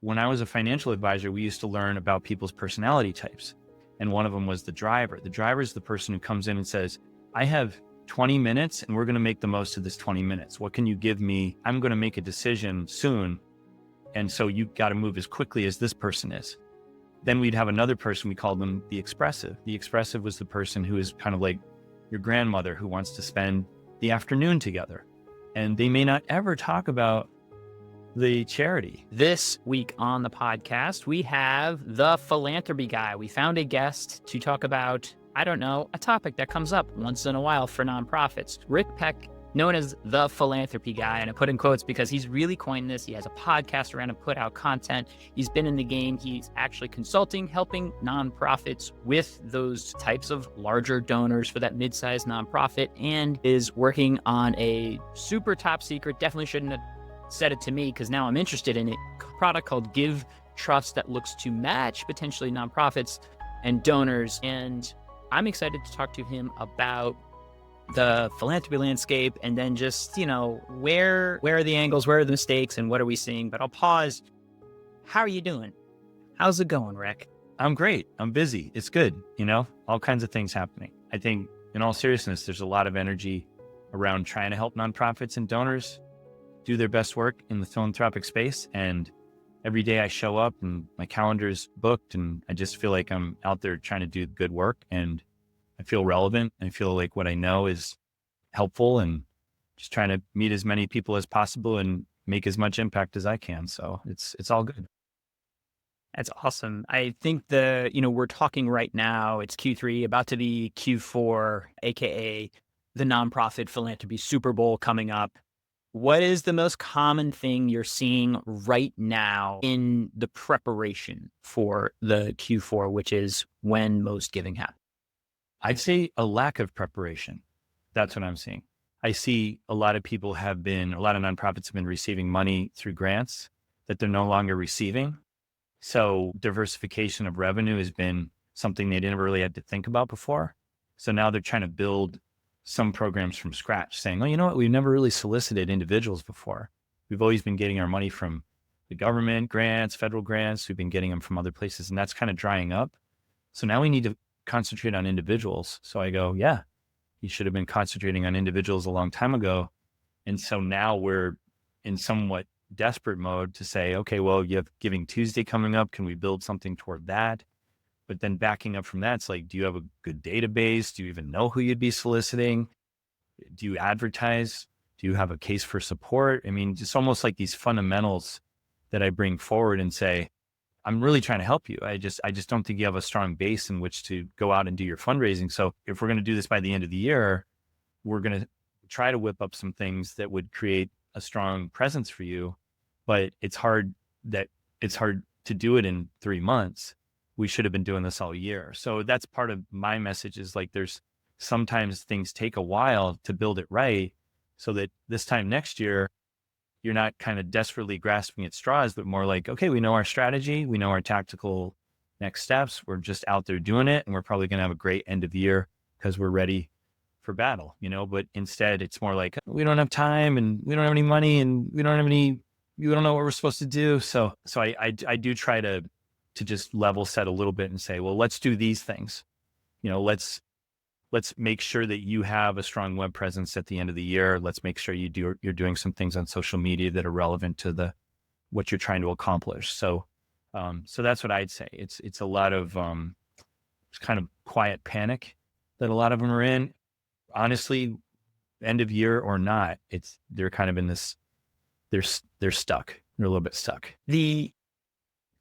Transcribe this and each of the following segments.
When I was a financial advisor, we used to learn about people's personality types. And one of them was the driver. The driver is the person who comes in and says, I have 20 minutes and we're going to make the most of this 20 minutes. What can you give me? I'm going to make a decision soon. And so you got to move as quickly as this person is. Then we'd have another person, we called them the expressive. The expressive was the person who is kind of like your grandmother who wants to spend the afternoon together. And they may not ever talk about the charity. This week on the podcast, we have the Philanthropy Guy. We found a guest to talk about, I don't know, a topic that comes up once in a while for nonprofits. Rick Peck, known as the Philanthropy Guy, and I put in quotes because he's really coined this. He has a podcast around and put out content. He's been in the game. He's actually consulting, helping nonprofits with those types of larger donors for that mid-sized nonprofit, and is working on a super top secret, definitely shouldn't have said it to me because now I'm interested in it, product called Give Trust that looks to match potentially nonprofits and donors. And I'm excited to talk to him about the philanthropy landscape and then just, where are the angles, where are the mistakes, and what are we seeing? But I'll pause. How are you doing? How's it going, Rick? I'm great. I'm busy. It's good. All kinds of things happening. I think in all seriousness, there's a lot of energy around trying to help nonprofits and donors do their best work in the philanthropic space. And every day I show up and my calendar's booked and I just feel like I'm out there trying to do good work and I feel relevant. I feel like what I know is helpful and just trying to meet as many people as possible and make as much impact as I can. So it's all good. That's awesome. I think we're talking right now, it's Q3, about to be Q4, AKA the nonprofit philanthropy Super Bowl coming up. What is the most common thing you're seeing right now in the preparation for the Q4, which is when most giving happens? I'd say a lack of preparation. That's what I'm seeing. I see a lot of nonprofits have been receiving money through grants that they're no longer receiving. So diversification of revenue has been something they didn't really have to think about before. So now they're trying to build some programs from scratch, saying, oh, you know what? We've never really solicited individuals before. We've always been getting our money from the government grants, federal grants. We've been getting them from other places, and that's kind of drying up. So now we need to concentrate on individuals. So I go, yeah, you should have been concentrating on individuals a long time ago. And so now we're in somewhat desperate mode to say, okay, well, you have Giving Tuesday coming up. Can we build something toward that? But then backing up from that, it's like, do you have a good database? Do you even know who you'd be soliciting? Do you advertise? Do you have a case for support? I mean, just almost like these fundamentals that I bring forward and say, I'm really trying to help you. I just don't think you have a strong base in which to go out and do your fundraising. So if we're going to do this by the end of the year, we're going to try to whip up some things that would create a strong presence for you. But it's hard to do it in 3 months. We should have been doing this all year. So that's part of my message is like, there's sometimes things take a while to build it right so that this time next year, you're not kind of desperately grasping at straws, but more like, okay, we know our strategy. We know our tactical next steps. We're just out there doing it. And we're probably going to have a great end of the year because we're ready for battle, but instead it's more like, we don't have time and we don't have any money and we don't know what we're supposed to do. So I do try to just level set a little bit and say, well, let's do these things. Let's make sure that you have a strong web presence at the end of the year. Let's make sure you're doing some things on social media that are relevant to what you're trying to accomplish. So that's what I'd say. It's a lot of it's kind of quiet panic that a lot of them are in. Honestly, end of year or not, they're kind of in this. They're stuck. They're a little bit stuck. The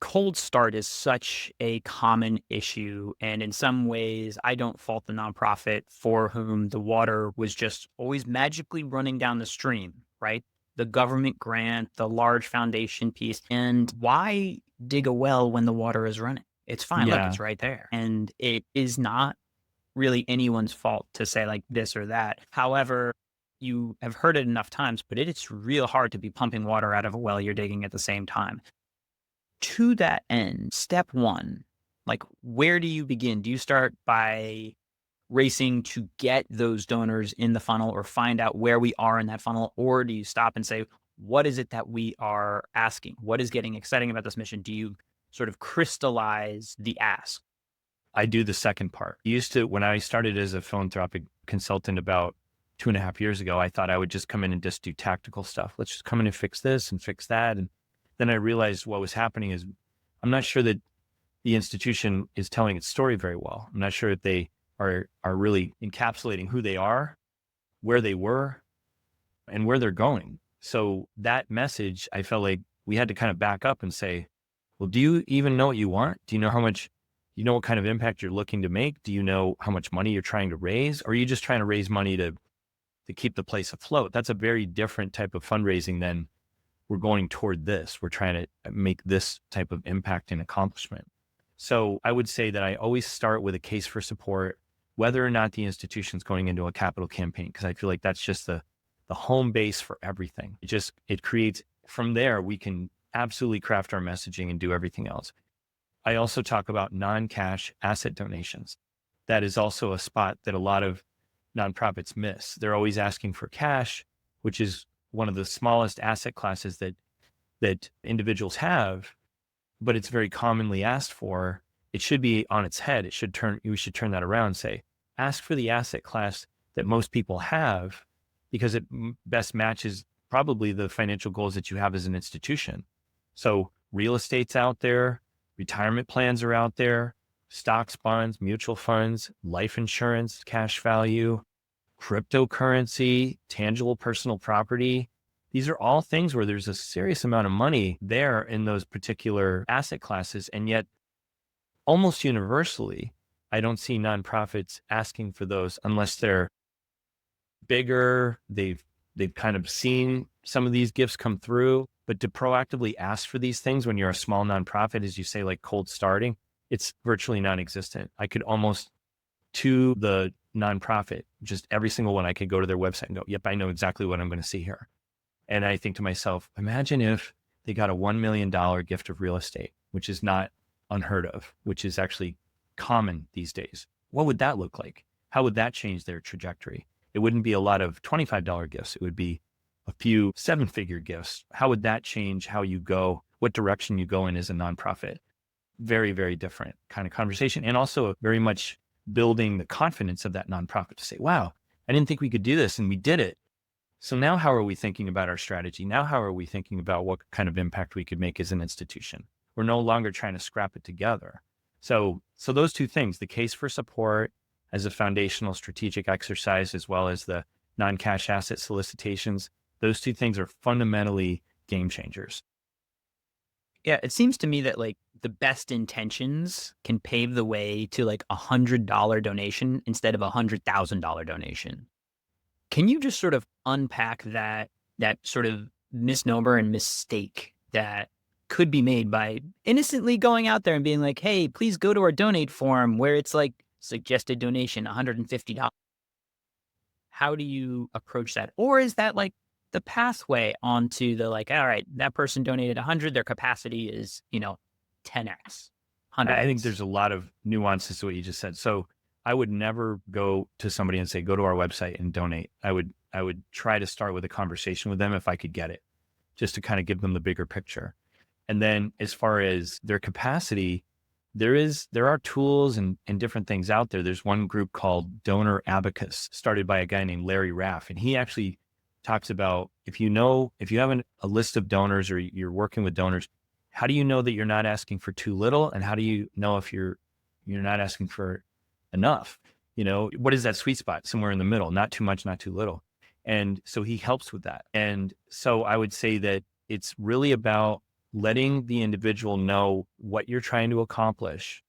cold start is such a common issue. And in some ways, I don't fault the nonprofit for whom the water was just always magically running down the stream, right? The government grant, the large foundation piece. And why dig a well when the water is running? It's fine. Yeah. Look, it's right there. And it is not really anyone's fault to say like this or that. However, you have heard it enough times, but it's real hard to be pumping water out of a well you're digging at the same time. To that end, step one, like where do you begin? Do you start by racing to get those donors in the funnel or find out where we are in that funnel? Or do you stop and say, what is it that we are asking? What is getting exciting about this mission? Do you sort of crystallize the ask? I do the second part. When I started as a philanthropic consultant about 2.5 years ago, I thought I would just come in and just do tactical stuff. Let's just come in and fix this and fix that. And then I realized what was happening is I'm not sure that the institution is telling its story very well. I'm not sure that they are really encapsulating who they are, where they were, and where they're going. So that message, I felt like we had to kind of back up and say, well, do you even know what you want? Do you know what kind of impact you're looking to make? Do you know how much money you're trying to raise? Or are you just trying to raise money to keep the place afloat? That's a very different type of fundraising than we're going toward this. We're trying to make this type of impact and accomplishment. So I would say that I always start with a case for support, whether or not the institution's going into a capital campaign, because I feel like that's just the home base for everything. It creates, from there, we can absolutely craft our messaging and do everything else. I also talk about non-cash asset donations. That is also a spot that a lot of nonprofits miss. They're always asking for cash, which is one of the smallest asset classes that individuals have, but it's very commonly asked for. It should be on its head. We should turn that around and say, ask for the asset class that most people have, because it best matches probably the financial goals that you have as an institution. So real estate's out there, retirement plans are out there, stocks, bonds, mutual funds, life insurance, cash value, cryptocurrency, tangible personal property. These are all things where there's a serious amount of money there in those particular asset classes. And yet almost universally, I don't see nonprofits asking for those unless they're bigger. They've kind of seen some of these gifts come through, but to proactively ask for these things when you're a small nonprofit, as you say, like cold starting, it's virtually non-existent. I could almost, to the nonprofit, just every single one, I could go to their website and go, yep, I know exactly what I'm going to see here. And I think to myself, imagine if they got a $1 million gift of real estate, which is not unheard of, which is actually common these days. What would that look like? How would that change their trajectory? It wouldn't be a lot of $25 gifts. It would be a few 7-figure gifts. How would that change how you go, what direction you go in as a nonprofit? Very, very different kind of conversation. And also very much building the confidence of that nonprofit to say, wow, I didn't think we could do this and we did it. So now how are we thinking about our strategy? Now, how are we thinking about what kind of impact we could make as an institution? We're no longer trying to scrap it together. So those two things, the case for support as a foundational strategic exercise, as well as the non-cash asset solicitations, those two things are fundamentally game changers. Yeah, it seems to me that like the best intentions can pave the way to like $100 donation instead of $100,000 donation. Can you just sort of unpack that sort of misnomer and mistake that could be made by innocently going out there and being like, hey, please go to our donate form where it's like suggested donation $150. How do you approach that? Or is that like the pathway onto the like, all right, that person donated 100, their capacity is, 10x, 100x. I think there's a lot of nuances to what you just said. So I would never go to somebody and say, go to our website and donate. I would try to start with a conversation with them if I could get it, just to kind of give them the bigger picture. And then as far as their capacity, there are tools and different things out there. There's one group called Donor Abacus, started by a guy named Larry Raff. And he actually talks about, if you have a list of donors or you're working with donors, how do you know that you're not asking for too little? And how do you know if you're not asking for enough? What is that sweet spot? Somewhere in the middle, not too much, not too little. And so he helps with that. And so I would say that it's really about letting the individual know what you're trying to accomplish,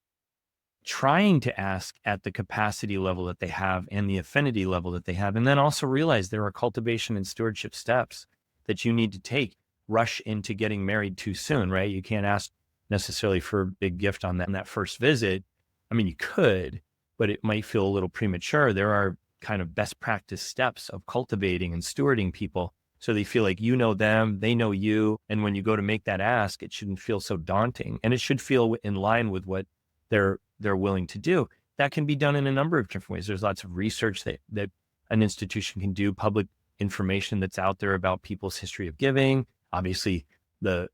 trying to ask at the capacity level that they have and the affinity level that they have. And then also realize there are cultivation and stewardship steps that you need to take. Rush into getting married too soon, right? You can't ask necessarily for a big gift on that first visit. I mean, you could, but it might feel a little premature. There are kind of best practice steps of cultivating and stewarding people so they feel like you know them, they know you. And when you go to make that ask, it shouldn't feel so daunting, and it should feel in line with what they're willing to do. That can be done in a number of different ways. There's lots of research that an institution can do, public information that's out there about people's history of giving, obviously the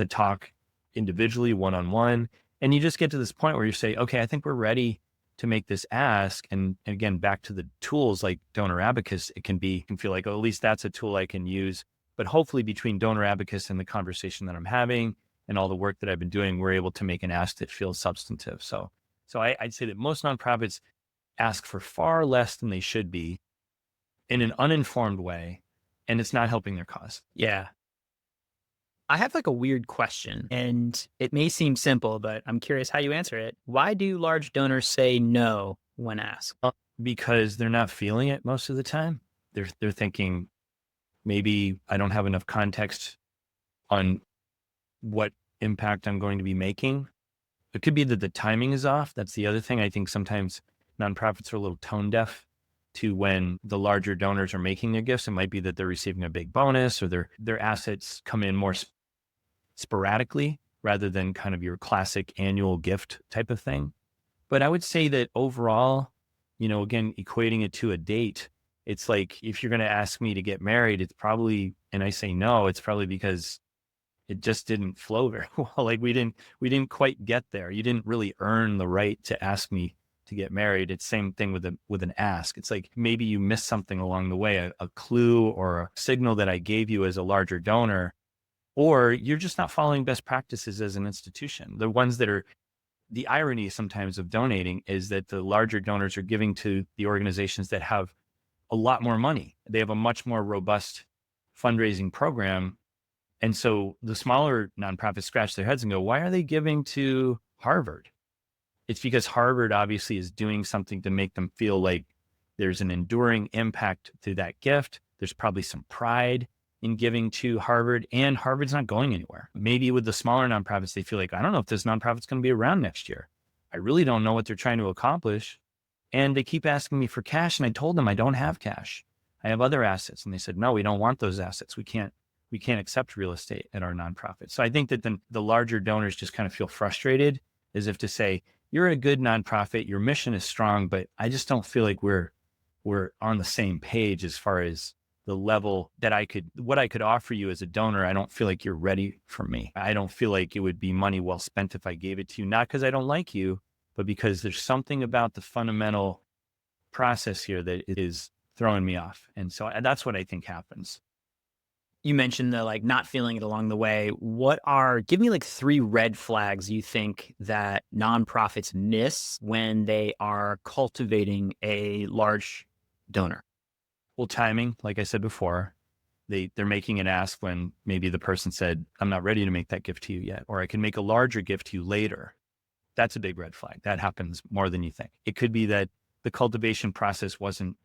talk individually, one-on-one. And you just get to this point where you say, okay, I think we're ready to make this ask. And again, back to the tools like Donor Abacus, it can feel like, oh, at least that's a tool I can use. But hopefully between Donor Abacus and the conversation that I'm having and all the work that I've been doing, we're able to make an ask that feels substantive. So I'd say that most nonprofits ask for far less than they should be in an uninformed way, and it's not helping their cause. Yeah. I have like a weird question, and it may seem simple, but I'm curious how you answer it. Why do large donors say no when asked? Because they're not feeling it most of the time. They're thinking, maybe I don't have enough context on what impact I'm going to be making. It could be that the timing is off. That's the other thing. I think sometimes nonprofits are a little tone deaf to when the larger donors are making their gifts. It might be that they're receiving a big bonus, or their assets come in more sporadically rather than kind of your classic annual gift type of thing. But I would say that overall, again, equating it to a date, it's like, if you're going to ask me to get married, it's probably, and I say no, it's probably because it just didn't flow very well. Like we didn't quite get there. You didn't really earn the right to ask me to get married. It's same thing with an ask. It's like, maybe you missed something along the way, a clue or a signal that I gave you as a larger donor, or you're just not following best practices as an institution. The irony sometimes of donating is that the larger donors are giving to the organizations that have a lot more money. They have a much more robust fundraising program. And so the smaller nonprofits scratch their heads and go, why are they giving to Harvard? It's because Harvard obviously is doing something to make them feel like there's an enduring impact to that gift. There's probably some pride in giving to Harvard, and Harvard's not going anywhere. Maybe with the smaller nonprofits, they feel like, I don't know if this nonprofit's going to be around next year. I really don't know what they're trying to accomplish. And they keep asking me for cash. And I told them I don't have cash. I have other assets. And they said, no, we don't want those assets. We can't accept real estate at our nonprofit. So I think that the larger donors just kind of feel frustrated, as if to say, you're a good nonprofit, your mission is strong, but I just don't feel like we're on the same page as far as the level that what I could offer you as a donor. I don't feel like you're ready for me. I don't feel like it would be money well spent if I gave it to you, not because I don't like you, but because there's something about the fundamental process here that is throwing me off. And so that's what I think happens. You mentioned the not feeling it along the way. Give me 3 red flags you think that nonprofits miss when they are cultivating a large donor? Well, timing, like I said before, they're making an ask when maybe the person said, I'm not ready to make that gift to you yet, or I can make a larger gift to you later. That's a big red flag. That happens more than you think. It could be that the cultivation process wasn't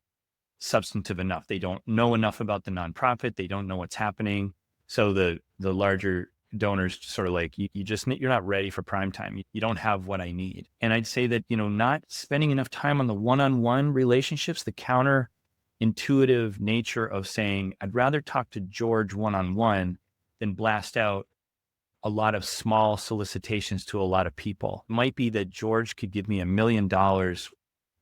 substantive enough. They don't know enough about the nonprofit. They don't know what's happening. So the larger donors sort of like, you're not ready for prime time. You don't have what I need. And I'd say that, not spending enough time on the one-on-one relationships, the counterintuitive nature of saying, I'd rather talk to George one-on-one than blast out a lot of small solicitations to a lot of people. It might be that George could give me $1 million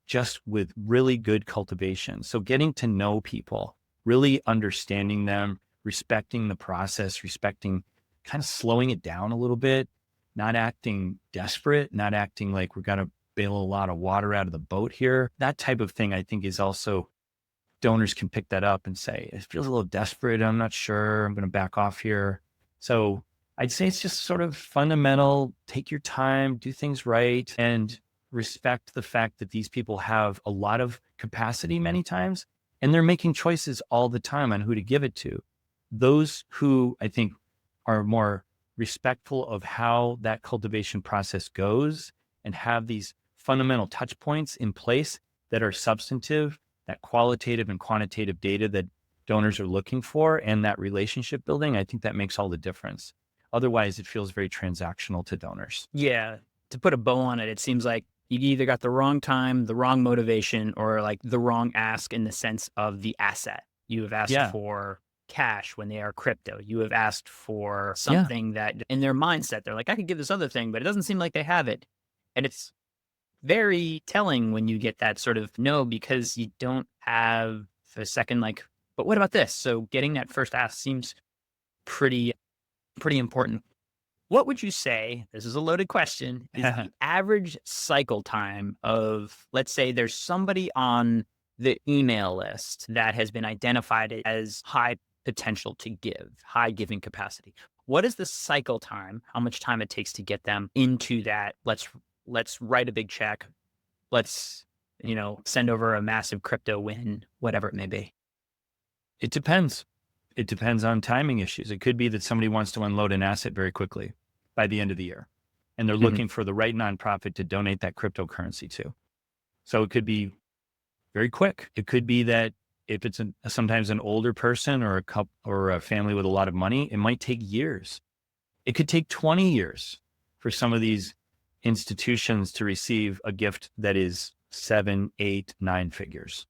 just with really good cultivation. So getting to know people, really understanding them, respecting the process, kind of slowing it down a little bit, not acting desperate, not acting like we're going to bail a lot of water out of the boat here. That type of thing, I think, is also, donors can pick that up and say, it feels a little desperate. I'm not sure. I'm going to back off here. So I'd say it's just sort of fundamental. Take your time, do things right, and respect the fact that these people have a lot of capacity many times, and they're making choices all the time on who to give it to. Those who I think are more respectful of how that cultivation process goes and have these fundamental touch points in place that are substantive, that qualitative and quantitative data that donors are looking for, and that relationship building, I think that makes all the difference. Otherwise, it feels very transactional to donors. Yeah. To put a bow on it, it seems like you either got the wrong time, the wrong motivation, or the wrong ask in the sense of the asset. You have asked for cash when they are crypto. You have asked for something that in their mindset, they're like, I could give this other thing, but it doesn't seem like they have it. And it's very telling when you get that sort of no, because you don't have a second But what about this? So getting that first ask seems pretty, pretty important. What would you say, this is a loaded question, is the average cycle time of, let's say there's somebody on the email list that has been identified as high potential to give, high giving capacity. What is the cycle time, how much time it takes to get them into that, let's write a big check, let's, send over a massive crypto win, whatever it may be? It depends. It depends on timing issues. It could be that somebody wants to unload an asset very quickly by the end of the year, and they're looking for the right nonprofit to donate that cryptocurrency to. So it could be very quick. It could be that if it's sometimes an older person or a couple or a family with a lot of money, it might take years. It could take 20 years for some of these institutions to receive a gift that is 7, 8, 9 figures.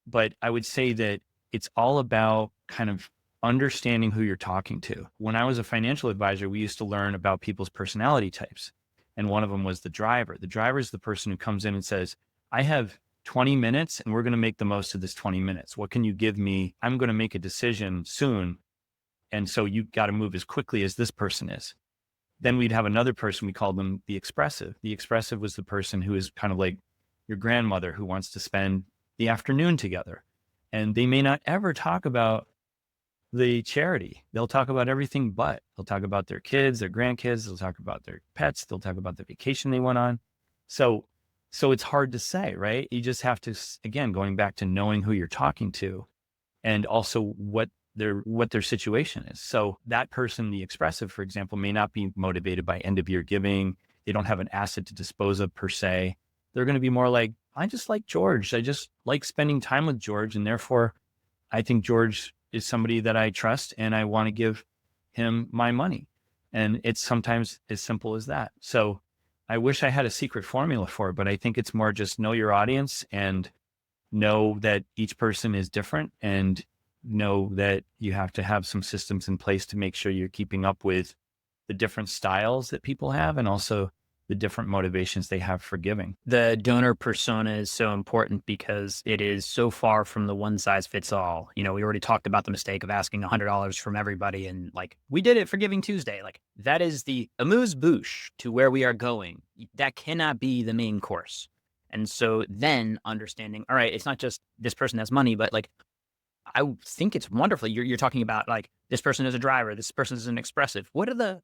But I would say that it's all about kind of understanding who you're talking to. When I was a financial advisor, we used to learn about people's personality types. And one of them was the driver. The driver is the person who comes in and says, I have 20 minutes and we're going to make the most of this 20 minutes. What can you give me? I'm going to make a decision soon. And so you've got to move as quickly as this person is. Then we'd have another person, we called them the expressive. The expressive was the person who is kind of like your grandmother who wants to spend the afternoon together. And they may not ever talk about the charity. They'll talk about everything but. They'll talk about their kids, their grandkids. They'll talk about their pets. They'll talk about the vacation they went on. So it's hard to say, right? You just have to, again, going back to knowing who you're talking to and also what their situation is. So that person, the expressive, for example, may not be motivated by end of year giving. They don't have an asset to dispose of per se. They're going to be more like, I just like George. I just like spending time with George. And therefore, I think George is somebody that I trust and I want to give him my money. And it's sometimes as simple as that. So I wish I had a secret formula for it, but I think it's more just know your audience and know that each person is different and know that you have to have some systems in place to make sure you're keeping up with the different styles that people have and also the different motivations they have for giving. The donor persona is so important because it is so far from the one size fits all. We already talked about the mistake of asking $100 from everybody and like, we did it for Giving Tuesday. Like that is the amuse-bouche to where we are going. That cannot be the main course. And so then understanding, all right, it's not just this person has money, but like, I think it's wonderful. You're talking about like, this person is a driver, this person is an expressive. What are the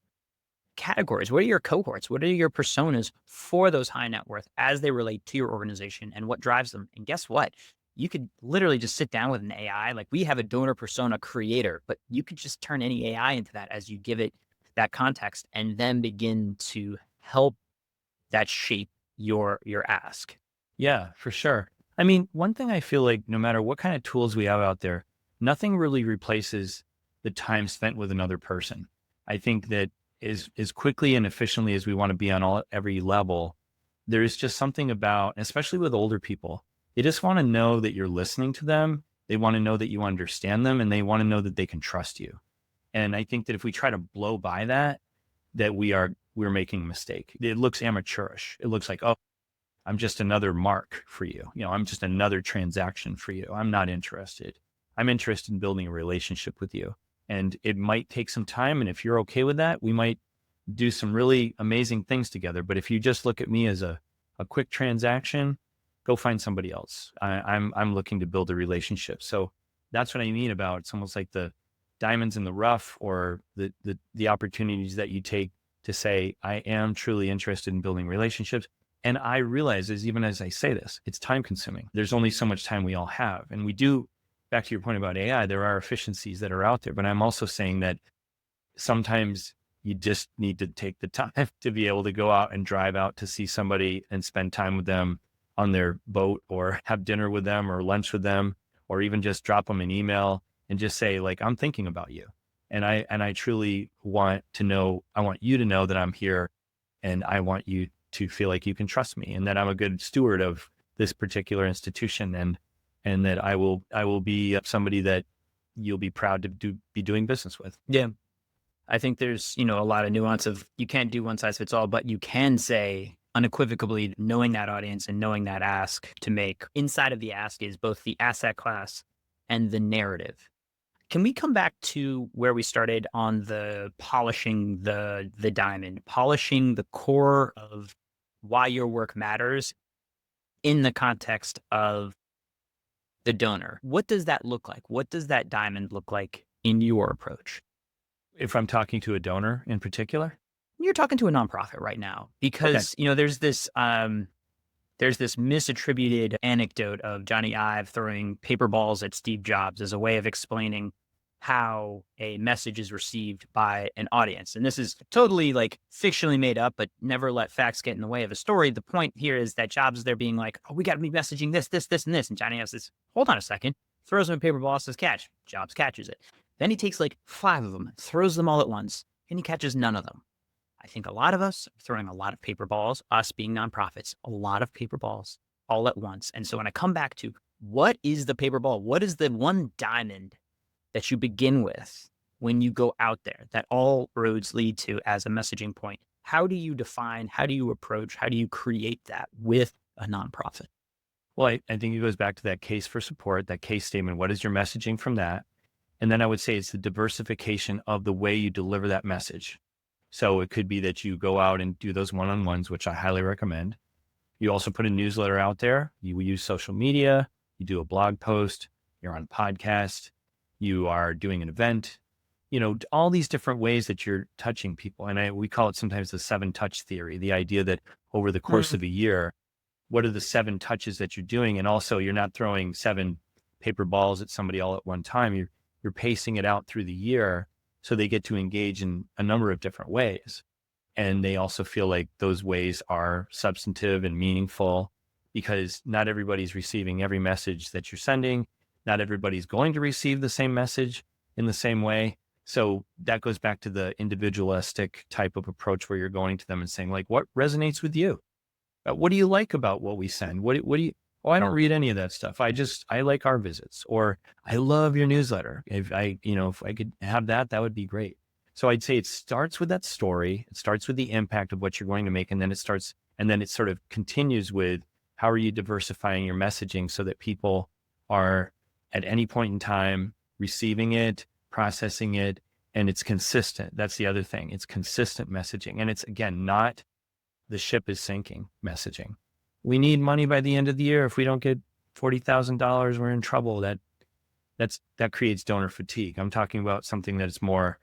categories? What are your cohorts? What are your personas for those high net worth as they relate to your organization and what drives them? And guess what? You could literally just sit down with an AI. Like we have a donor persona creator, but you could just turn any AI into that as you give it that context and then begin to help that shape your ask. Yeah, for sure. I mean, one thing I feel like no matter what kind of tools we have out there, nothing really replaces the time spent with another person. I think that as quickly and efficiently as we want to be on every level, there is just something about, especially with older people, they just want to know that you're listening to them. They want to know that you understand them and they want to know that they can trust you. And I think that if we try to blow by that we're making a mistake. It looks amateurish. It looks like, oh, I'm just another mark for you. I'm just another transaction for you. I'm not interested. I'm interested in building a relationship with you. And it might take some time. And if you're okay with that, we might do some really amazing things together. But if you just look at me as a quick transaction, go find somebody else. I'm looking to build a relationship. So that's what I mean about it's almost like the diamonds in the rough or the opportunities that you take to say, I am truly interested in building relationships. And I realize even as I say this, it's time consuming. There's only so much time we all have. And we do, back to your point about AI, there are efficiencies that are out there, but I'm also saying that sometimes you just need to take the time to be able to go out and drive out to see somebody and spend time with them on their boat or have dinner with them or lunch with them, or even just drop them an email and just say like, I'm thinking about you. And I truly want you to know that I'm here and I want you to feel like you can trust me and that I'm a good steward of this particular institution and that I will be somebody that you'll be proud to be doing business with. Yeah. I think there's, a lot of nuance of you can't do one size fits all, but you can say unequivocally knowing that audience and knowing that ask to make inside of the ask is both the asset class and the narrative. Can we come back to where we started on the polishing the diamond, polishing the core of why your work matters in the context of the donor? What does that look like? What does that diamond look like in your approach? If I'm talking to a donor in particular? You're talking to a nonprofit right now Okay. because, there's this misattributed anecdote of Johnny Ive throwing paper balls at Steve Jobs as a way of explaining how a message is received by an audience. And this is totally like fictionally made up, but never let facts get in the way of a story. The point here is that Jobs is there being like, oh, we got to be messaging this, this, this, and this. And Johnny Ive says, hold on a second, throws him a paper ball, says catch. Jobs catches it. Then he takes like 5 of them, throws them all at once, and he catches none of them. I think a lot of us are throwing a lot of paper balls, us being nonprofits, a lot of paper balls all at once. And so when I come back to what is the paper ball, what is the one diamond that you begin with when you go out there that all roads lead to as a messaging point? How do you define, how do you approach, how do you create that with a nonprofit? Well, I think it goes back to that case for support, that case statement. What is your messaging from that? And then I would say it's the diversification of the way you deliver that message. So it could be that you go out and do those one-on-ones, which I highly recommend. You also put a newsletter out there. You use social media. You do a blog post. You're on a podcast. You are doing an event. All these different ways that you're touching people. And we call it sometimes the 7 touch theory, the idea that over the course of a year, what are the 7 touches that you're doing? And also you're not throwing 7 paper balls at somebody all at one time. You're pacing it out through the year so they get to engage in a number of different ways. And they also feel like those ways are substantive and meaningful because not everybody's receiving every message that you're sending. Not everybody's going to receive the same message in the same way. So that goes back to the individualistic type of approach where you're going to them and saying like, what resonates with you? What do you like about what we send? What do you, oh, I don't read any of that stuff. I like our visits, or I love your newsletter. If I could have that, that would be great. So I'd say it starts with that story. It starts with the impact of what you're going to make. And then it sort of continues with how are you diversifying your messaging so that people are at any point in time receiving it, processing it, and it's consistent. That's the other thing. It's consistent messaging. And it's, again, not the ship is sinking messaging. We need money by the end of the year. If we don't get $40,000, we're in trouble. That creates donor fatigue. I'm talking about something that's more,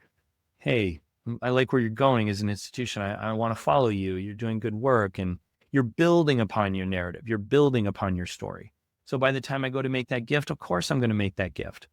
hey, I like where you're going as an institution. I want to follow you. You're doing good work, and you're building upon your narrative. You're building upon your story. So by the time I go to make that gift, of course I'm going to make that gift.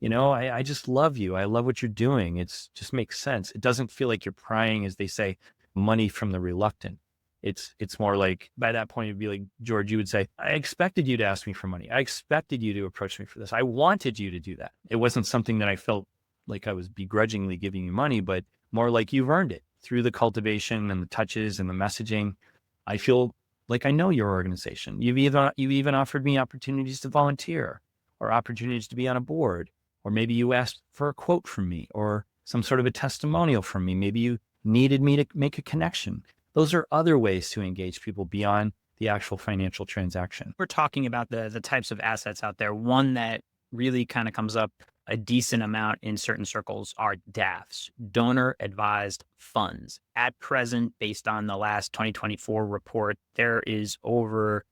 I just love you. I love what you're doing. It's just makes sense. It doesn't feel like you're prying, as they say, money from the reluctant. It's more like, by that point, it'd be like, George, you would say, I expected you to ask me for money. I expected you to approach me for this. I wanted you to do that. It wasn't something that I felt like I was begrudgingly giving you money, but more like you've earned it through the cultivation and the touches and the messaging. I feel like I know your organization. You've even offered me opportunities to volunteer or opportunities to be on a board, or maybe you asked for a quote from me or some sort of a testimonial from me. Maybe you needed me to make a connection. Those are other ways to engage people beyond the actual financial transaction. We're talking about the types of assets out there. One that really kind of comes up a decent amount in certain circles are DAFs, donor advised funds. At present, based on the last 2024 report, there is over,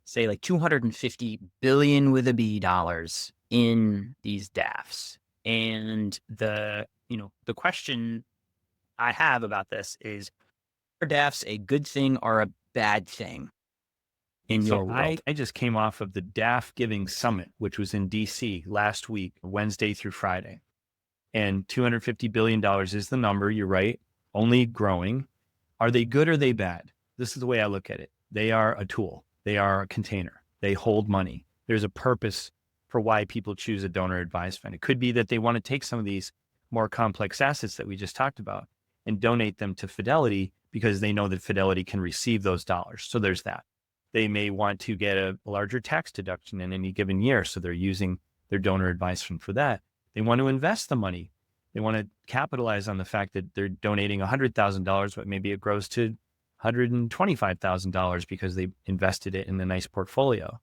say, like 250 billion with a B dollars in these DAFs. And the question I have about this is, are DAFs a good thing or a bad thing in your world? I just came off of the DAF Giving Summit, which was in DC last week, Wednesday through Friday. And $250 billion is the number. You're right. Only growing. Are they good or are they bad? This is the way I look at it. They are a tool. They are a container. They hold money. There's a purpose for why people choose a donor advised fund. It could be that they want to take some of these more complex assets that we just talked about and donate them to Fidelity because they know that Fidelity can receive those dollars. So there's that. They may want to get a larger tax deduction in any given year. So they're using their donor advised fund for that. They want to invest the money. They want to capitalize on the fact that they're donating $100,000, but maybe it grows to $125,000 because they invested it in a nice portfolio.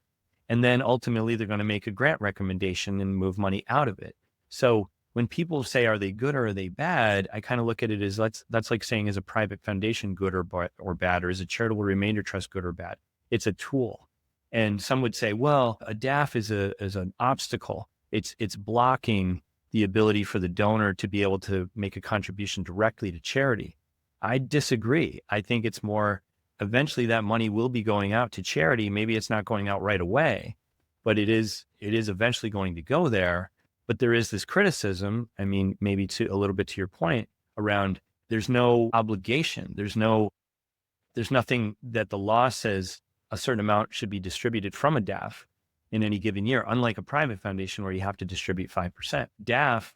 And then ultimately they're going to make a grant recommendation and move money out of it. So when people say, are they good or are they bad? I kind of look at it as that's like saying, is a private foundation good or bad, or is a charitable remainder trust good or bad? It's a tool. And some would say, well, a DAF is an obstacle. It's blocking the ability for the donor to be able to make a contribution directly to charity. I disagree. I think it's more, eventually that money will be going out to charity. Maybe it's not going out right away, but it is eventually going to go there. But there is this criticism, I mean, maybe to a little bit to your point around, there's no obligation. There's nothing that the law says a certain amount should be distributed from a DAF in any given year, unlike a private foundation where you have to distribute 5%. DAF,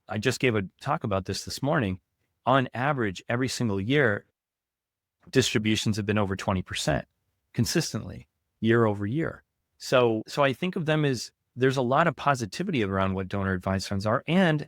I just gave a talk about this morning. On average, every single year, distributions have been over 20% consistently year over year. So I think of them as, there's a lot of positivity around what donor advised funds are. And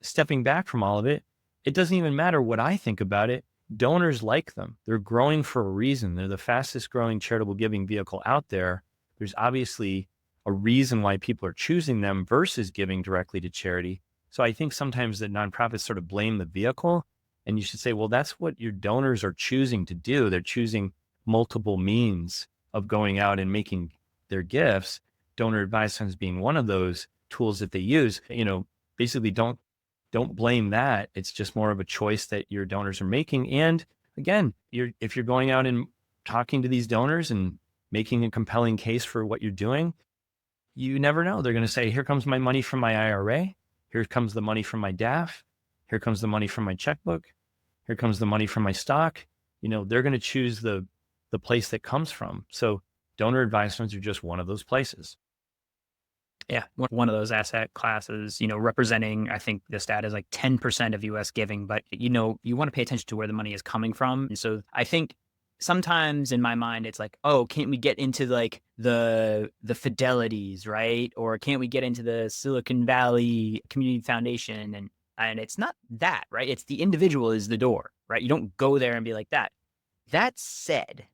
stepping back from all of it, it doesn't even matter what I think about it. Donors like them. They're growing for a reason. They're the fastest growing charitable giving vehicle out there. There's obviously a reason why people are choosing them versus giving directly to charity. So I think sometimes that nonprofits sort of blame the vehicle, and you should say, well, that's what your donors are choosing to do. They're choosing multiple means of going out and making their gifts. Donor advised funds being one of those tools that they use. Basically don't blame that. It's just more of a choice that your donors are making. And again, if you're going out and talking to these donors and making a compelling case for what you're doing, you never know. They're going to say, here comes my money from my IRA. Here comes the money from my DAF. Here comes the money from my checkbook. Here comes the money from my stock. They're going to choose the place that comes from. So donor advised funds are just one of those places. Yeah, one of those asset classes, representing, I think the stat is like 10% of US giving, but you want to pay attention to where the money is coming from. And so I think sometimes in my mind, it's like, oh, can't we get into like the Fidelities, right? Or can't we get into the Silicon Valley Community Foundation? And it's not that, right? It's the individual is the door, right? You don't go there and be like that. That said,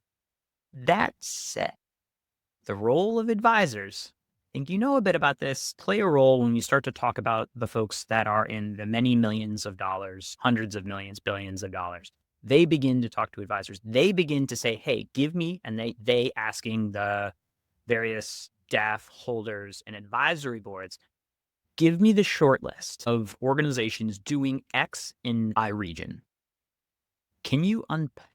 the role of advisors, I think you know a bit about this, play a role when you start to talk about the folks that are in the many millions of dollars, hundreds of millions, billions of dollars. They begin to talk to advisors. They begin to say, hey, give me, and they asking the various DAF holders and advisory boards, give me the short list of organizations doing X in my region. Can you,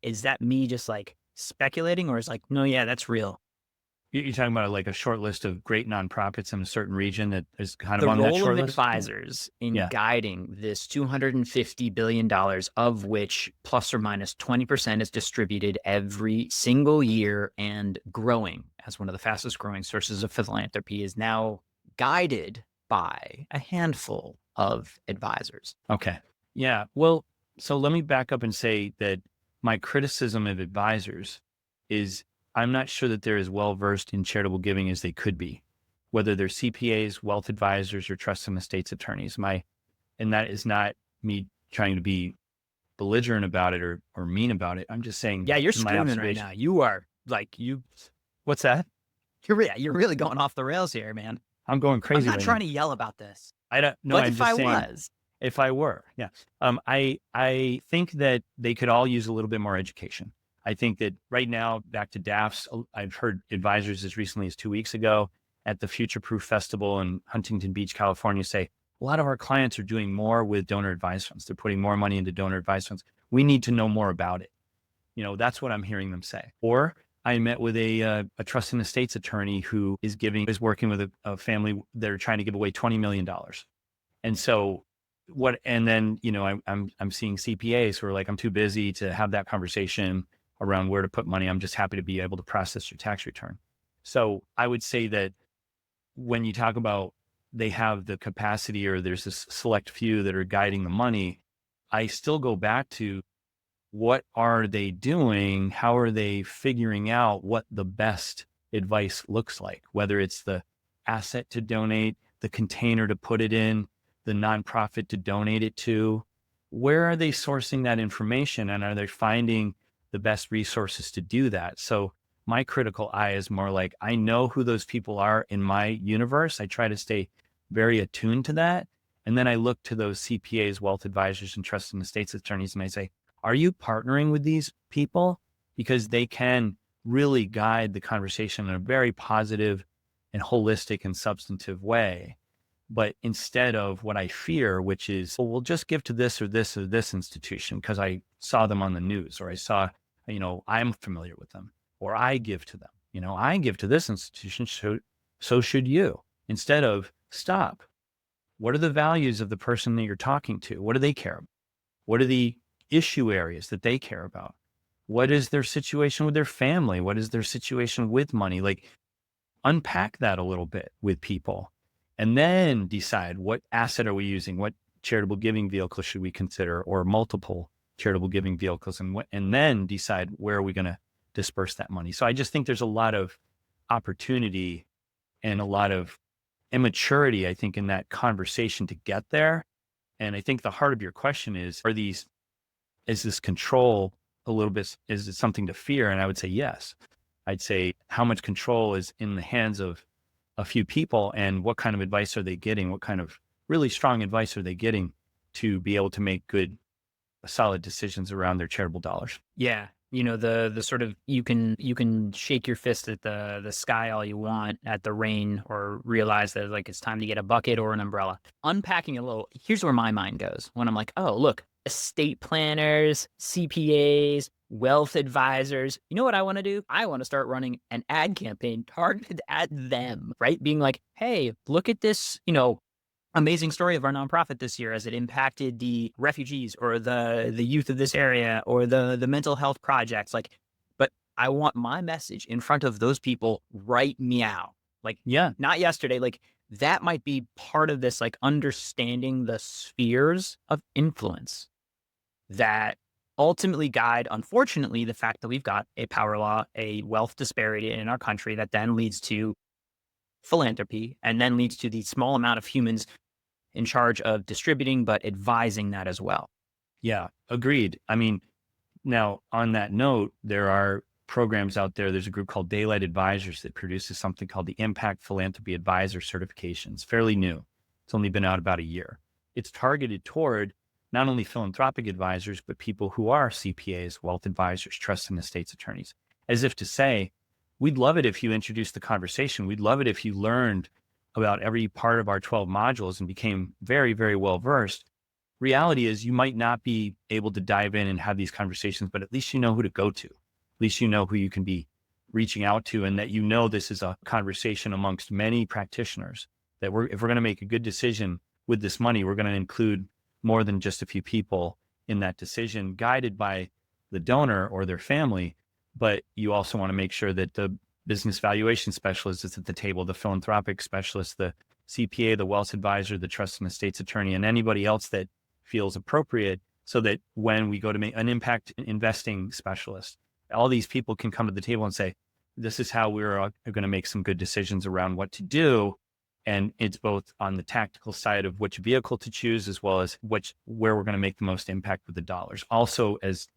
is that me just like speculating, or is like, no, yeah, that's real? You're talking about like a short list of great nonprofits in a certain region that is kind of on that short list? The role of advisors in guiding this $250 billion, of which plus or minus 20% is distributed every single year and growing as one of the fastest growing sources of philanthropy, is now guided by a handful of advisors. Okay. Yeah. Well, so let me back up and say that my criticism of advisors is, I'm not sure that they're as well-versed in charitable giving as they could be, whether they're CPAs, wealth advisors, or trust and estates attorneys. And that is not me trying to be belligerent about it or mean about it. I'm just saying. Yeah, you're screaming right now. You are like, what's that? You're really going off the rails here, man. I'm going crazy. I'm not trying to yell about this. I don't know. What if I was? If I were, yeah. I think that they could all use a little bit more education. I think that right now, back to DAFs, I've heard advisors as recently as 2 weeks ago at the Future Proof Festival in Huntington Beach, California, say, a lot of our clients are doing more with donor advised funds. They're putting more money into donor advised funds. We need to know more about it. That's what I'm hearing them say. Or I met with a trust and estates attorney who is working with a family that are trying to give away $20 million. And so and then, I'm seeing CPAs who are like, I'm too busy to have that conversation around where to put money. I'm just happy to be able to process your tax return. So I would say that when you talk about they have the capacity, or there's this select few that are guiding the money, I still go back to, what are they doing? How are they figuring out what the best advice looks like? Whether it's the asset to donate, the container to put it in, the nonprofit to donate it to, where are they sourcing that information? And are they finding the best resources to do that? So My critical eye is more like, I know who those people are in my universe. I try to stay very attuned to that. And then I look to those CPAs, wealth advisors, and trust and estates attorneys, and I say, are you partnering with these people? Because they can really guide the conversation in a very positive and holistic and substantive way. But instead of what I fear, which is, well, we'll just give to this or this or this institution because I saw them on the news, or I saw, I'm familiar with them, or I give to them, I give to this institution, so should you. Instead of, stop. What are the values of the person that you're talking to? What do they care about? What are the issue areas that they care about? What is their situation with their family? What is their situation with money? Like, unpack that a little bit with people, and then decide, what asset are we using? What charitable giving vehicle should we consider, or multiple charitable giving vehicles? And then decide, where are we going to disperse that money? So I just think there's a lot of opportunity and a lot of immaturity, I think, in that conversation to get there. And I think the heart of your question is this control a little bit, is it something to fear? And I would say yes. I'd say, how much control is in the hands of a few people, and what kind of advice are they getting? What kind of really strong advice are they getting to be able to make good, solid decisions around their charitable dollars? Yeah. The sort of, you can shake your fist at the sky all you want, at the rain, or realize that like it's time to get a bucket or an umbrella. Unpacking a little, here's where my mind goes when I'm like, oh, look, estate planners, CPAs, wealth advisors. You know what I want to do? I want to start running an ad campaign targeted at them, right? Being like, hey, look at this, amazing story of our nonprofit this year as it impacted the refugees or the youth of this area or the mental health projects. Like, but I want my message in front of those people right meow. Like, Yeah. not yesterday. Like, that might be part of this, like, understanding the spheres of influence that ultimately guide, unfortunately, the fact that we've got a power law, a wealth disparity in our country that then leads to philanthropy, and then leads to the small amount of humans in charge of distributing, but advising that as well. Yeah, agreed. I mean, now on that note, there are programs out there. There's a group called Daylight Advisors that produces something called the Impact Philanthropy Advisor Certification. It's fairly new. It's only been out about a year. It's targeted toward not only philanthropic advisors, but people who are CPAs, wealth advisors, trust and estates attorneys, as if to say, we'd love it if you introduced the conversation. We'd love it if you learned about every part of our 12 modules and became very, very well versed. Reality is, you might not be able to dive in and have these conversations, but at least you know who to go to. At least you know who you can be reaching out to, and that this is a conversation amongst many practitioners, that if we're going to make a good decision with this money, we're going to include more than just a few people in that decision, guided by the donor or their family. But you also want to make sure that the business valuation specialist is at the table, the philanthropic specialist, the CPA, the wealth advisor, the trust and estates attorney, and anybody else that feels appropriate, so that when we go to make an impact investing specialist, all these people can come to the table and say, this is how we're going to make some good decisions around what to do. And it's both on the tactical side of which vehicle to choose, as well as where we're going to make the most impact with the dollars. Also, as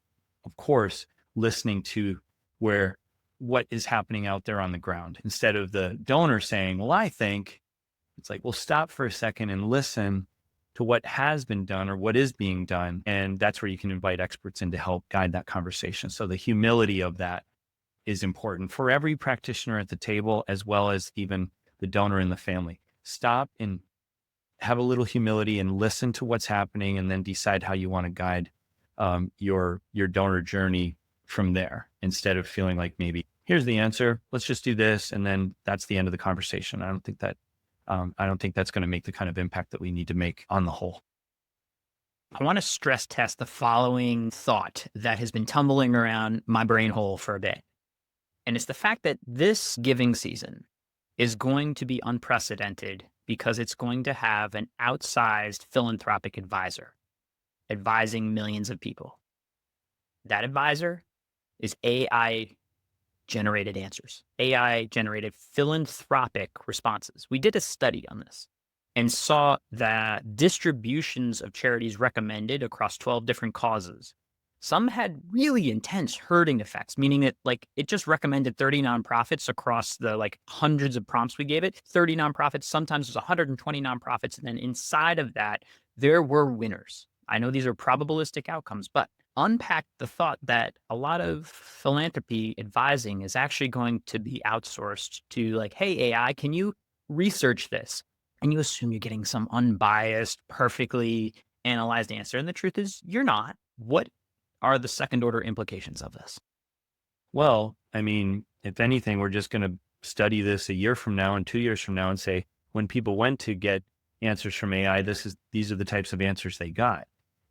of course, listening to what is happening out there on the ground, instead of the donor saying, well, I think, it's like, well, stop for a second and listen to what has been done or what is being done. And that's where you can invite experts in to help guide that conversation. So the humility of that is important for every practitioner at the table, as well as even the donor and the family. Stop and have a little humility and listen to what's happening, and then decide how you want to guide your donor journey from there, instead of feeling like, maybe here's the answer, let's just do this, and then that's the end of the conversation. I don't think that's going to make the kind of impact that we need to make on the whole. I want to stress test the following thought that has been tumbling around my brain hole for a bit. And it's the fact that this giving season is going to be unprecedented because it's going to have an outsized philanthropic advisor advising millions of people. That advisor is AI generated answers, AI generated philanthropic responses. We did a study on this and saw that distributions of charities recommended across 12 different causes Some had really intense herding effects, meaning that like it just recommended 30 nonprofits across the like hundreds of prompts we gave it, 30 nonprofits, sometimes it was 120 nonprofits. And then inside of that, there were winners. I know these are probabilistic outcomes, but unpack the thought that a lot of philanthropy advising is actually going to be outsourced to like, hey, AI, can you research this? And you assume you're getting some unbiased, perfectly analyzed answer. And the truth is, you're not. What are the second order implications of this? Well, I mean, if anything, we're just going to study this a year from now and 2 years from now and say, when people went to get answers from AI, these are the types of answers they got.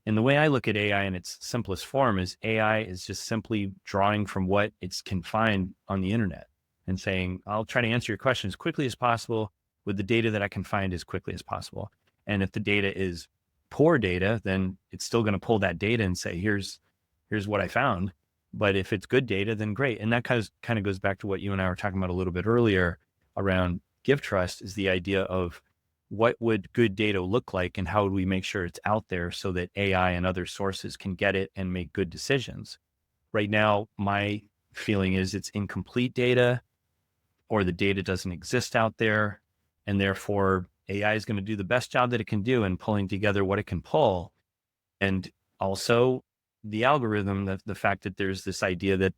And the way I look at AI in its simplest form is AI is just simply drawing from what it can find on the internet and saying, I'll try to answer your question as quickly as possible with the data that I can find as quickly as possible. And if the data is poor data, then it's still going to pull that data and say, here's what I found. But if it's good data, then great. And that kind of goes back to what you and I were talking about a little bit earlier around Give Trust, is the idea of what would good data look like and how would we make sure it's out there so that AI and other sources can get it and make good decisions. Right now, my feeling is it's incomplete data, or the data doesn't exist out there. And therefore AI is going to do the best job that it can do in pulling together what it can pull. And also the algorithm, the fact that there's this idea that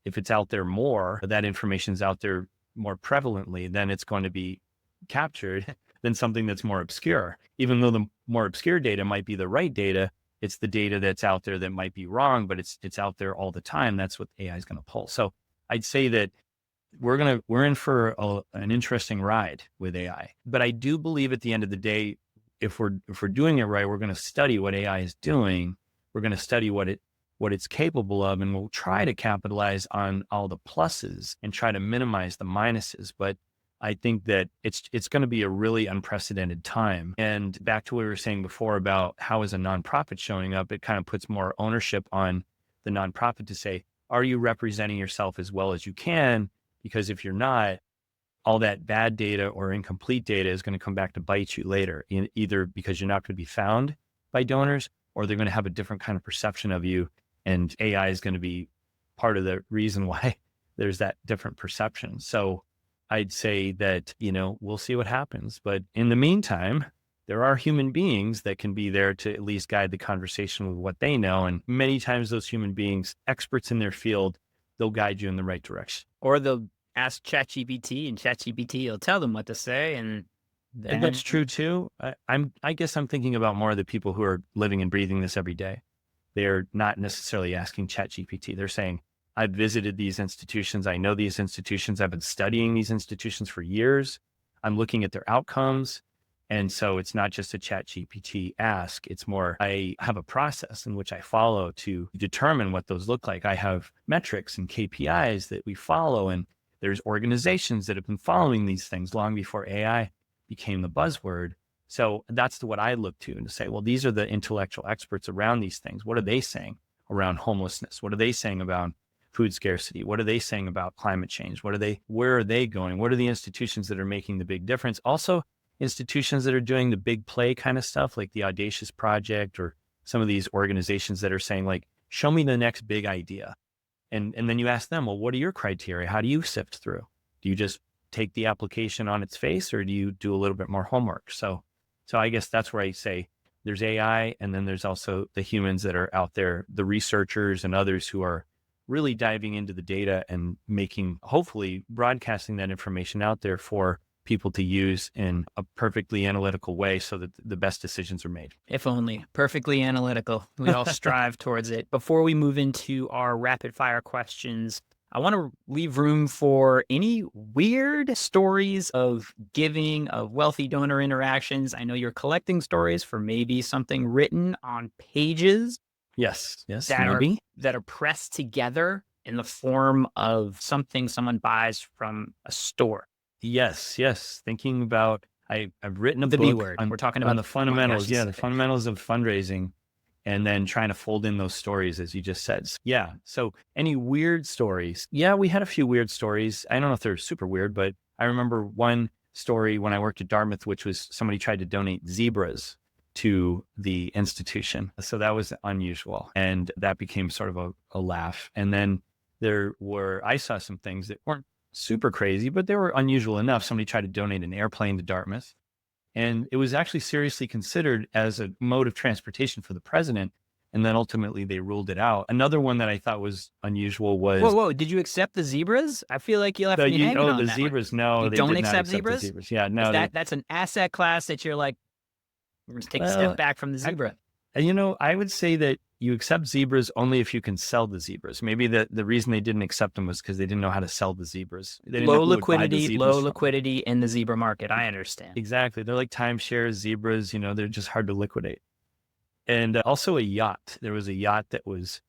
if it's out there more, that information is out there more prevalently, then it's going to be captured than something that's more obscure. Even though the more obscure data might be the right data, it's the data that's out there that might be wrong, but it's out there all the time. That's what AI is going to pull. So I'd say that we're in for an interesting ride with AI. But I do believe at the end of the day, if we're doing it right, we're going to study what AI is doing. We're going to study what it's capable of, and we'll try to capitalize on all the pluses and try to minimize the minuses. But I think that it's going to be a really unprecedented time. And back to what we were saying before about how is a nonprofit showing up, it kind of puts more ownership on the nonprofit to say, are you representing yourself as well as you can? Because if you're not, all that bad data or incomplete data is going to come back to bite you later, either because you're not going to be found by donors, or they're going to have a different kind of perception of you. And AI is going to be part of the reason why there's that different perception. So I'd say that, we'll see what happens. But in the meantime, there are human beings that can be there to at least guide the conversation with what they know. And many times those human beings, experts in their field, they'll guide you in the right direction. Or they'll ask ChatGPT and ChatGPT will tell them what to say. And then that's true too. I guess I'm thinking about more of the people who are living and breathing this every day. They're not necessarily asking ChatGPT. They're saying, I've visited these institutions. I know these institutions. I've been studying these institutions for years. I'm looking at their outcomes. And so it's not just a ChatGPT ask. It's more, I have a process in which I follow to determine what those look like. I have metrics and KPIs that we follow. And there's organizations that have been following these things long before AI became the buzzword. So that's what I look to and to say, well, these are the intellectual experts around these things. What are they saying around homelessness? What are they saying about food scarcity? What are they saying about climate change? Where are they going? What are the institutions that are making the big difference? Also, institutions that are doing the big play kind of stuff, like the Audacious Project, or some of these organizations that are saying, like, show me the next big idea. And then you ask them, well, what are your criteria? How do you sift through? Do you just take the application on its face, or do you do a little bit more homework? So I guess that's where I say there's AI, and then there's also the humans that are out there, the researchers and others who are really diving into the data and hopefully broadcasting that information out there for people to use in a perfectly analytical way so that the best decisions are made. If only perfectly analytical. We all strive towards it. Before we move into our rapid fire questions, I want to leave room for any weird stories of giving, of wealthy donor interactions. I know you're collecting stories for maybe something written on pages. Yes, maybe. That are pressed together in the form of something someone buys from a store. Yes. Thinking about, I've written a book. B word. We're talking about the fundamentals. The fundamentals of fundraising, and then trying to fold in those stories, as you just said. Yeah. So any weird stories? Yeah, we had a few weird stories. I don't know if they're super weird, but I remember one story when I worked at Dartmouth, which was somebody tried to donate zebras to the institution. So that was unusual. And that became sort of a laugh. And then I saw some things that weren't super crazy, but they were unusual enough. Somebody tried to donate an airplane to Dartmouth. And it was actually seriously considered as a mode of transportation for the president. And then ultimately they ruled it out. Another one that I thought was unusual was... Whoa. Did you accept the zebras? I feel like you left me hanging on the that zebras. one. No, You they don't did not accept accept zebras? the zebras. Yeah, no. That's an asset class that you're like, we're going to take a step back from the zebra. And I would say that you accept zebras only if you can sell the zebras. Maybe the reason they didn't accept them was because they didn't know how to sell the zebras. They didn't know Low who would buy the zebras from. liquidity in the zebra market. I understand. Exactly. They're like timeshares, zebras, they're just hard to liquidate. And also a yacht. There was a yacht that was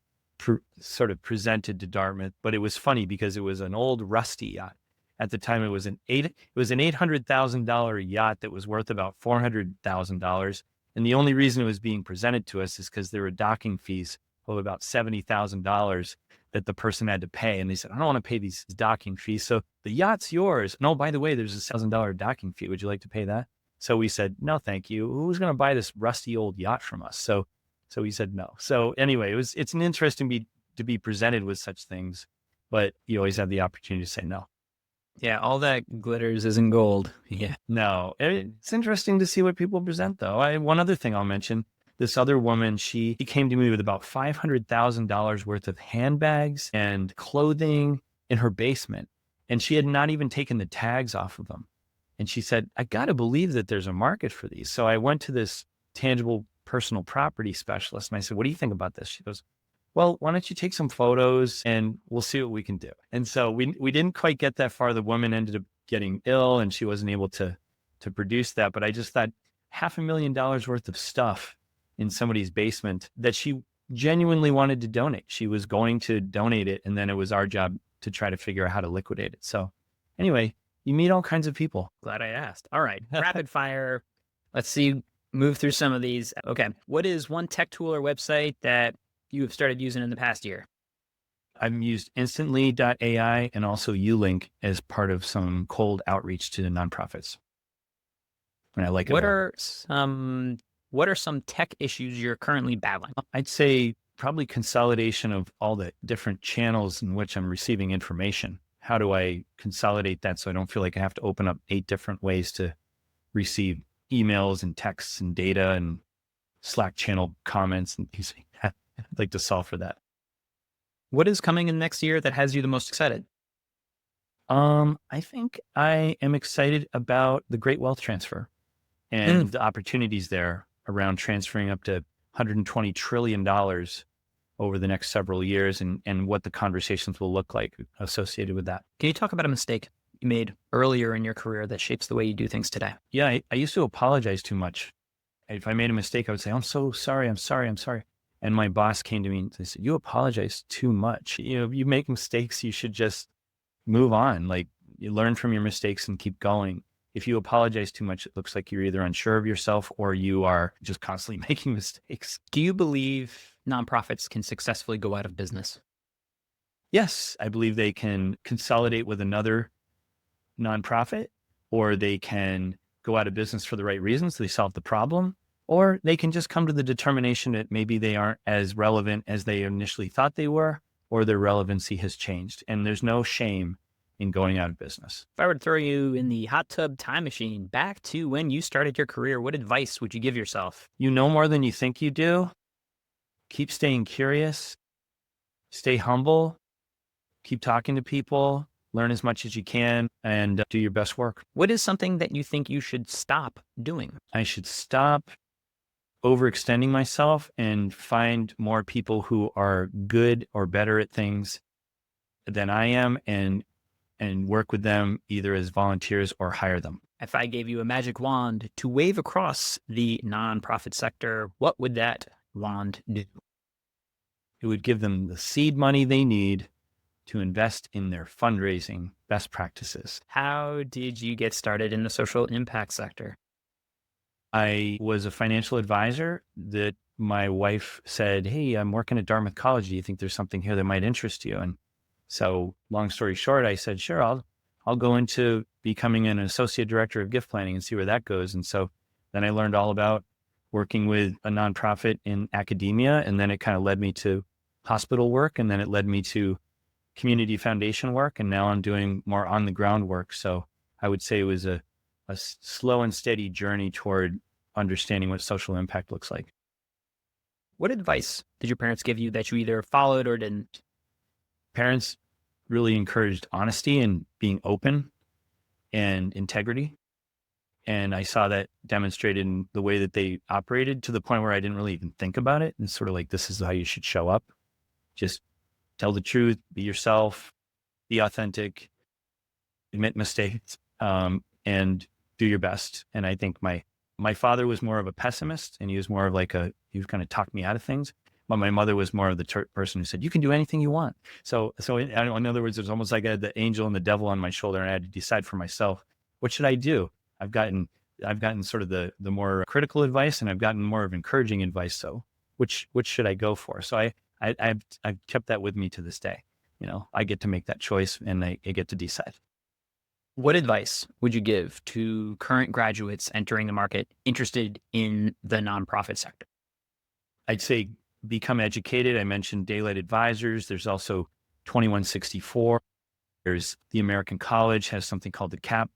sort of presented to Dartmouth, but it was funny because it was an old rusty yacht. At the time, it was an $800,000 yacht that was worth about $400,000. And the only reason it was being presented to us is because there were docking fees of about $70,000 that the person had to pay. And they said, I don't want to pay these docking fees. So the yacht's yours. No, by the way, there's a $1,000 docking fee. Would you like to pay that? So we said, no, thank you. Who's going to buy this rusty old yacht from us? So we said no. So anyway, it's an interesting to be presented with such things, but you always have the opportunity to say no. Yeah, all that glitters isn't gold. Yeah. No, it's interesting to see what people present, though. One other thing I'll mention, this other woman, she came to me with about $500,000 worth of handbags and clothing in her basement, and she had not even taken the tags off of them. And she said, I got to believe that there's a market for these. So I went to this tangible personal property specialist, and I said, what do you think about this? She goes, well, why don't you take some photos and we'll see what we can do. And so we didn't quite get that far. The woman ended up getting ill and she wasn't able to produce that. But I just thought $500,000 worth of stuff in somebody's basement that she genuinely wanted to donate. She was going to donate it. And then it was our job to try to figure out how to liquidate it. So anyway, you meet all kinds of people. Glad I asked. All right. Rapid fire. Let's see, move through some of these. Okay. What is one tech tool or website that you have started using in the past year? I've used instantly.ai and also Ulink as part of some cold outreach to the nonprofits. And I like it. What are some tech issues you're currently battling? I'd say probably consolidation of all the different channels in which I'm receiving information. How do I consolidate that so I don't feel like I have to open up 8 different ways to receive emails and texts and data and Slack channel comments and things like that? I'd like to solve for that. What is coming in next year that has you the most excited? I think I am excited about the great wealth transfer and the opportunities there around transferring up to $120 trillion over the next several years and what the conversations will look like associated with that. Can you talk about a mistake you made earlier in your career that shapes the way you do things today? Yeah, I used to apologize too much. If I made a mistake, I would say, I'm so sorry, I'm sorry. And my boss came to me and they said, you apologize too much. You make mistakes, you should just move on. Like, you learn from your mistakes and keep going. If you apologize too much, it looks like you're either unsure of yourself or you are just constantly making mistakes. Do you believe nonprofits can successfully go out of business? Yes, I believe they can consolidate with another nonprofit, or they can go out of business for the right reasons. They solve the problem. Or they can just come to the determination that maybe they aren't as relevant as they initially thought they were, or their relevancy has changed. And there's no shame in going out of business. If I were to throw you in the hot tub time machine back to when you started your career, what advice would you give yourself? You know more than you think you do. Keep staying curious. Stay humble. Keep talking to people. Learn as much as you can and do your best work. What is something that you think you should stop doing? I should stop overextending myself and find more people who are good or better at things than I am and work with them either as volunteers or hire them. If I gave you a magic wand to wave across the nonprofit sector, what would that wand do? It would give them the seed money they need to invest in their fundraising best practices. How did you get started in the social impact sector? I was a financial advisor that my wife said, hey, I'm working at Dartmouth College. Do you think there's something here that might interest you? And so long story short, I said, sure, I'll go into becoming an associate director of gift planning and see where that goes. And so then I learned all about working with a nonprofit in academia. And then it kind of led me to hospital work. And then it led me to community foundation work. And now I'm doing more on the ground work. So I would say it was a slow and steady journey toward understanding what social impact looks like. What advice did your parents give you that you either followed or didn't? Parents really encouraged honesty and being open and integrity. And I saw that demonstrated in the way that they operated, to the point where I didn't really even think about it. And sort of like, this is how you should show up. Just tell the truth, be yourself, be authentic, admit mistakes, and do your best. And I think my father was more of a pessimist, and he was more of like he was kind of talked me out of things. But my mother was more of the person who said, you can do anything you want. So in other words, it was almost like I had the angel and the devil on my shoulder, and I had to decide for myself, what should I do? I've gotten sort of the more critical advice, and I've gotten more of encouraging advice. So which should I go for? So I've kept that with me to this day. I get to make that choice, and I get to decide. What advice would you give to current graduates entering the market interested in the nonprofit sector? I'd say become educated. I mentioned Daylight Advisors. There's also 2164. There's the American College has something called the CAP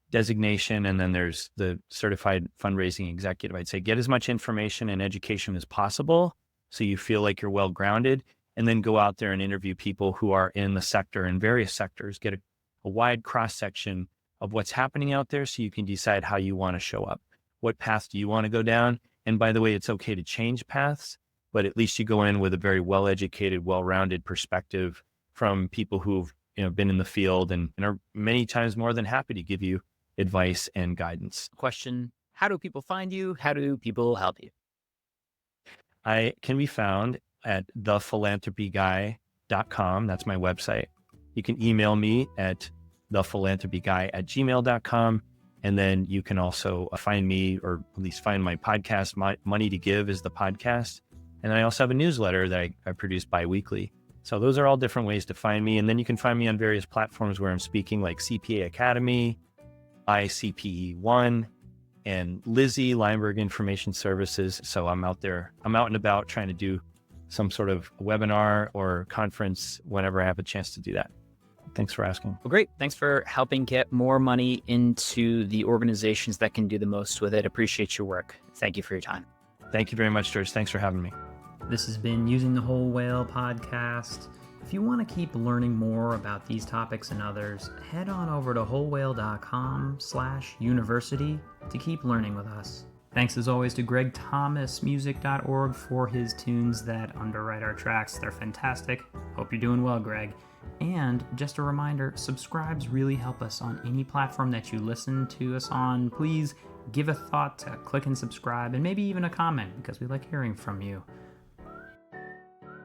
designation. And then there's the Certified Fundraising Executive. I'd say get as much information and education as possible so you feel like you're well-grounded, and then go out there and interview people who are in the sector, in various sectors, get a wide cross-section of what's happening out there so you can decide how you want to show up. What path do you want to go down? And by the way, it's okay to change paths, but at least you go in with a very well-educated, well-rounded perspective from people who've been in the field and are many times more than happy to give you advice and guidance. Question: how do people find you? How do people help you? I can be found at thephilanthropyguy.com. That's my website. You can email me at thephilanthropyguy@gmail.com. And then you can also find me, or at least find my podcast. Money to Give is the podcast. And I also have a newsletter that I produce bi-weekly. So those are all different ways to find me. And then you can find me on various platforms where I'm speaking, like CPA Academy, ICPE1, and Lizzie, Lineberg Information Services. So I'm out there. I'm out and about trying to do some sort of webinar or conference whenever I have a chance to do that. Thanks for asking. Well, great. Thanks for helping get more money into the organizations that can do the most with it. Appreciate your work. Thank you for your time. Thank you very much, George. Thanks for having me. This has been Using the Whole Whale podcast. If you want to keep learning more about these topics and others, head on over to wholewhale.com/university to keep learning with us. Thanks as always to GregThomasMusic.org for his tunes that underwrite our tracks. They're fantastic. Hope you're doing well, Greg. And just a reminder, subscribes really help us on any platform that you listen to us on. Please give a thought to click and subscribe, and maybe even a comment, because we like hearing from you.